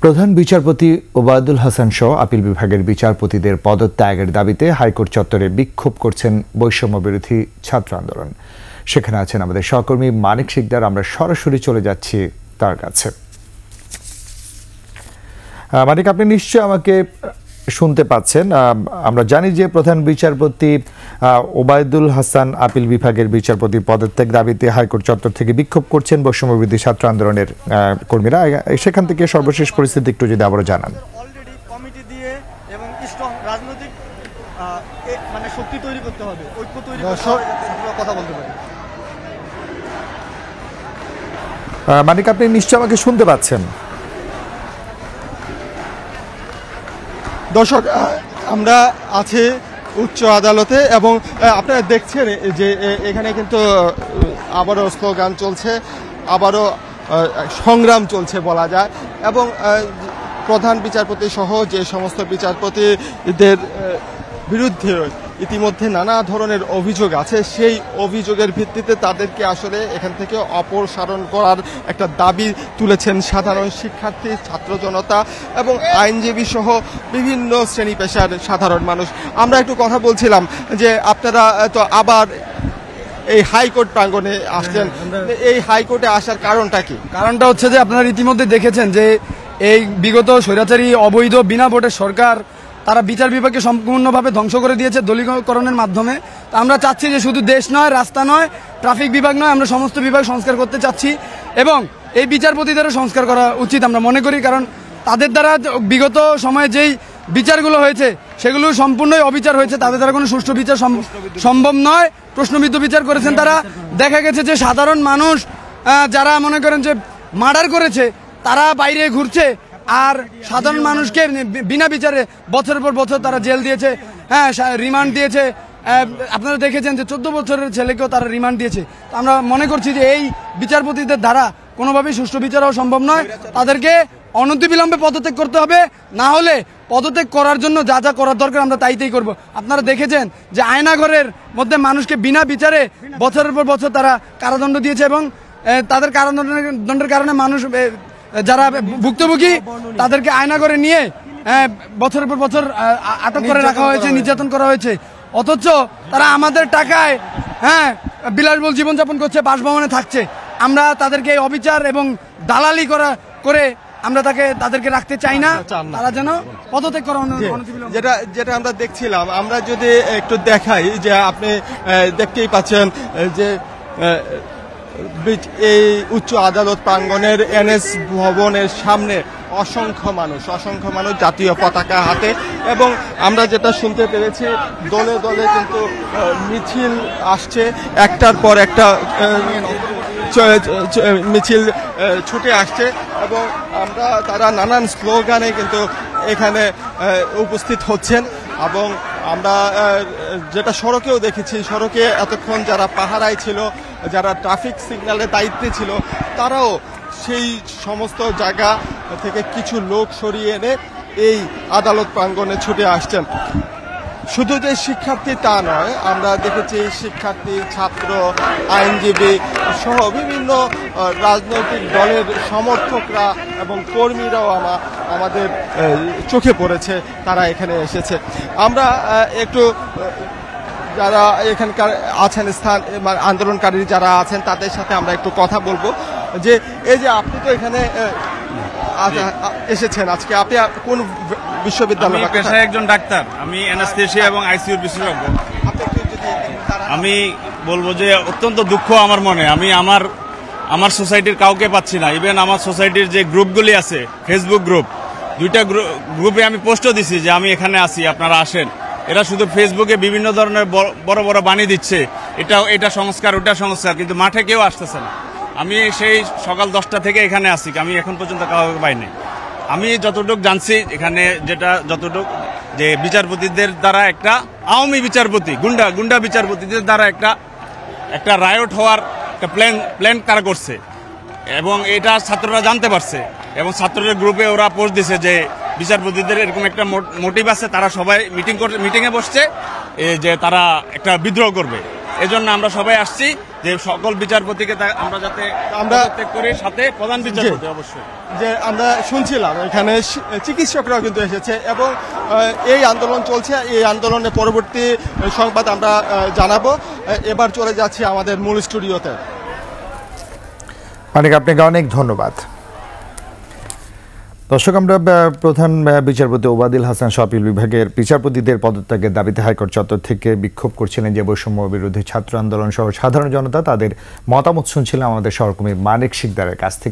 প্রধান বিচারপতি ওবায়দুল হাসান সহ আপিল বিভাগের বিচারপতিদের পদত্যাগের দাবিতে হাইকোর্ট চত্বরে বিক্ষোভ করছেন বৈষম্য বিরোধী ছাত্র আন্দোলন। সেখানে আছেন আমাদের সহকর্মী মানিক শিকদার। আমরা সরাসরি চলে যাচ্ছি তার কাছে। মানিক, আপনি নিশ্চয় আমাকে শুনতে পাচ্ছেন। আমরা জানি যে প্রধান বিচারপতি ওবায়দুল হাসান আপিল বিভাগের বিচারপতির পদত্যাগ দাবিতে হাইকোর্ট চত্বর থেকে বিক্ষোভ করছেন বৈষম্য বিরোধী ছাত্র আন্দোলনের কর্মীরা। সেখান থেকে সর্বশেষ পরিস্থিতি একটু যদি আবারও জানান। অলরেডি কমিটি দিয়ে এবং স্ট্রং রাজনৈতিক মানে শক্তি তৈরি করতে হবে, ঐক্য তৈরি করতে হবে, কথা বলতে পারি। মানিক, আপনি নিশ্চয় আমাকে শুনতে পাচ্ছেন? দর্শক, আমরা আছি উচ্চ আদালতে এবং আপনারা দেখছেন যে এখানে কিন্তু আবারও স্লোগান চলছে, আবারও সংগ্রাম চলছে বলা যায়। এবং প্রধান বিচারপতি সহ যে সমস্ত বিচারপতিদের বিরুদ্ধে ইতিমধ্যে নানা ধরনের অভিযোগ আছে, সেই অভিযোগের ভিত্তিতে তাদেরকে আসলে এখান থেকে অপসারণ করার একটা দাবি তুলেছেন সাধারণ শিক্ষার্থী, ছাত্র জনতা এবং আইনজীবী সহ বিভিন্ন শ্রেণী পেশার সাধারণ মানুষ। আমরা একটু কথা বলছিলাম যে আপনারা তো আবার এই হাইকোর্ট প্রাঙ্গণে আসছেন, এই হাইকোর্টে আসার কারণটা কি? কারণটা হচ্ছে যে আপনারা ইতিমধ্যে দেখেছেন যে এই বিগত স্বৈরাচারী অবৈধ বিনা ভোটের সরকার তারা বিচার বিভাগকে সম্পূর্ণভাবে ধ্বংস করে দিয়েছে দলীয়করণের মাধ্যমে। আমরা চাচ্ছি যে শুধু দেশ নয়, রাস্তা নয়, ট্রাফিক বিভাগ নয়, আমরা সমস্ত বিভাগ সংস্কার করতে চাচ্ছি এবং এই বিচারপতিদেরও সংস্কার করা উচিত আমরা মনে করি। কারণ তাদের দ্বারা বিগত সময়ে যেই বিচারগুলো হয়েছে সেগুলো সম্পূর্ণই অবিচার হয়েছে, তাদের দ্বারা কোনো সুষ্ঠু বিচার সম্ভব নয়। প্রশ্নবিদ্ধ বিচার করেছেন তারা। দেখা গেছে যে সাধারণ মানুষ যারা মনে করেন যে মার্ডার করেছে তারা বাইরে ঘুরছে, আর সাধারণ মানুষকে বিনা বিচারে বছরের পর বছর তারা জেল দিয়েছে, হ্যাঁ রিমান্ড দিয়েছে। আপনারা দেখেছেন যে 14 বছরের ছেলেকেও তারা রিমান্ড দিয়েছে। আমরা মনে করছি যে এই বিচারপতিদের দ্বারা কোনোভাবেই সুষ্ঠু বিচার হওয়া সম্ভব নয়। তাদেরকে অনতিবিলম্বে পদত্যাগ করতে হবে, না হলে পদত্যাগ করার জন্য যা যা করার দরকার আমরা তাইতেই করব। আপনারা দেখেছেন যে আয়নাঘরের মধ্যে মানুষকে বিনা বিচারে বছরের পর বছর তারা কারাদণ্ড দিয়েছে এবং তাদের কারাদণ্ডের কারণে মানুষ যারা ভুক্তভোগী তাদেরকে আয়না করে নিয়ে বছরের পর বছর আটক করে রাখা হয়েছে, নির্যাতন করা হয়েছে। অথচ তারা আমাদের টাকায় বিলাসবহুল জীবনযাপন করছে, বাসভবনে থাকছে। আমরা তাদেরকে অবিচার এবং দালালি করে আমরা তাদেরকে রাখতে চাই না। তারা যেন পদত্যাগ করা। যেটা আমরা দেখছিলাম, আমরা যদি একটু দেখাই যে আপনি দেখতেই পাচ্ছেন যে এই উচ্চ আদালত প্রাঙ্গণের এনএস ভবনের সামনে অসংখ্য মানুষ জাতীয় পতাকা হাতে। এবং আমরা যেটা শুনতে পেরেছি, দলে দলে কিন্তু মিছিল আসছে, একটার পর একটা মিছিল ছুটে আসছে এবং তারা নানান স্লোগানে কিন্তু এখানে উপস্থিত হচ্ছেন। এবং আমরা যেটা সড়কেও দেখেছি, সড়কে এতক্ষণ যারা পাহারায় ছিল, যারা ট্রাফিক সিগন্যালের দায়িত্বে ছিল, তারাও সেই সমস্ত জায়গা থেকে কিছু লোক সরিয়ে এনে এই আদালত প্রাঙ্গণে ছুটে আসছেন। শুধু যে শিক্ষার্থী তা নয়, আমরা দেখেছি শিক্ষার্থী, ছাত্র, আইনজীবী সহ বিভিন্ন রাজনৈতিক দলের সমর্থকরা এবং কর্মীরাও আমাদের চোখে পড়েছে, তারা এখানে এসেছে। আমরা একটু যারা এখানকার আছেন আন্দোলনকারী যারা আছেন তাদের সাথে আমরা একটু কথা বলবো। যে এই যে আপনি তো এখানে এসেছেন আজকে, আপনি কোন বিশ্ববিদ্যালয়? আমি পেশায় একজন ডাক্তার, আমি অ্যানাস্থেসিয়া এবং আইসিইউ বিশেষজ্ঞ। আমি বলবো যে অত্যন্ত দুঃখ আমার মনে। আমি আমার সোসাইটির কাউকে পাচ্ছি না। ইভেন আমার সোসাইটির যে গ্রুপগুলি আছে, ফেসবুক গ্রুপ, 2টা গ্রুপে আমি পোস্টও দিছি যে আমি এখানে আছি, আপনারা আসেন। এরা শুধু ফেসবুকে বিভিন্ন ধরনের বড় বড় বাণী দিচ্ছে, এটা সংস্কার, ওটা সংস্কার, কিন্তু মাঠে কেউ আসতেছে না। আমি সেই সকাল 10টা থেকে এখানে আছি, আমি এখন পর্যন্ত কাউকে পাইনি। আমি যতটুকু জানছি এখানে যতটুকু যে বিচারপতিদের দ্বারা একটা আওয়ামী বিচারপতি, গুন্ডা বিচারপতিদের দ্বারা একটা রায়ট হওয়ার একটা প্ল্যান কারা করছে এবং এটা ছাত্ররা জানতে পারছে এবং ছাত্রদের গ্রুপে ওরা পোস্ট দিছে যে বিচারপতিদের এরকম একটা মোটিভ আছে, তারা সবাই মিটিংয়ে বসছে যে তারা একটা বিদ্রোহ করবে। এজন্য আমরা সবাই আসছি। যে সকল বিচারপতিকে আমরা যাতে আমরা পদত্যাগ করি, সাথে প্রধান বিচারপতি অবশ্যই। যে আমরা শুনছিলাম এখানে চিকিৎসকরাও কিন্তু এসেছে এবং এই আন্দোলন চলছে। এই আন্দোলনের পরবর্তী সংবাদ আমরা জানাবো। এবার চলে যাচ্ছি আমাদের মূল স্টুডিওতে। আপনাকে অনেক ধন্যবাদ। দর্শক, আমরা প্রধান বিচারপতি ওবায়দুল হাসান সহ আপিল বিভাগের বিচারপতিদের পদত্যাগের দাবিতে হাইকোর্ট চত্বর থেকে বিক্ষোভ করছিলেন যে বৈষম্য বিরোধী ছাত্র আন্দোলন সহ সাধারণ জনতা, তাদের মতামত শুনছিলাম আমাদের সহকর্মী মানিক শিকদারের কাছ থেকে।